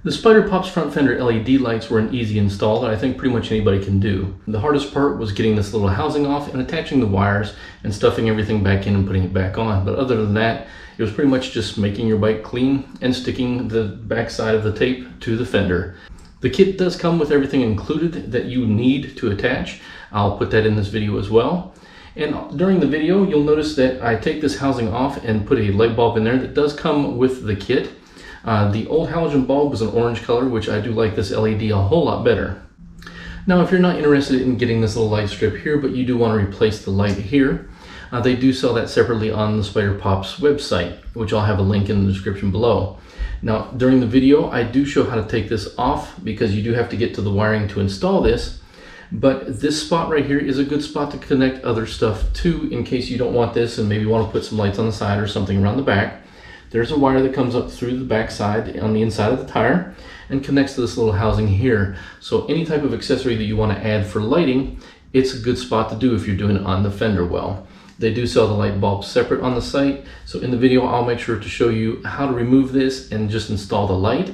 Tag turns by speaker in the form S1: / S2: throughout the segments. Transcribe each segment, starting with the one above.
S1: The SpyderPops front fender LED lights were an easy install that I think pretty much anybody can do. The hardest part was getting this little housing off and attaching the wires and stuffing everything back in and putting it back on. But other than that, it was pretty much just making your bike clean and sticking the back side of the tape to the fender. The kit does come with everything included that you need to attach. I'll put that in this video as well. And during the video, you'll notice that I take this housing off and put a light bulb in there that does come with the kit. The old halogen bulb was an orange color, which I do like this LED a whole lot better. Now, if you're not interested in getting this little light strip here, but you do want to replace the light here, they do sell that separately on the SpyderPops website, which I'll have a link in the description below. Now, during the video, I do show how to take this off because you do have to get to the wiring to install this. But this spot right here is a good spot to connect other stuff to in case you don't want this and maybe want to put some lights on the side or something around the back. There's a wire that comes up through the back side on the inside of the tire and connects to this little housing here. So any type of accessory that you want to add for lighting, it's a good spot to do if you're doing it on the fender well. They do sell the light bulbs separate on the site. So in the video, I'll make sure to show you how to remove this and just install the light.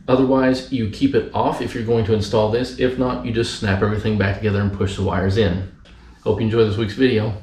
S1: Otherwise, you keep it off if you're going to install this. If not, you just snap everything back together and push the wires in. Hope you enjoy this week's video.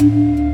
S1: you.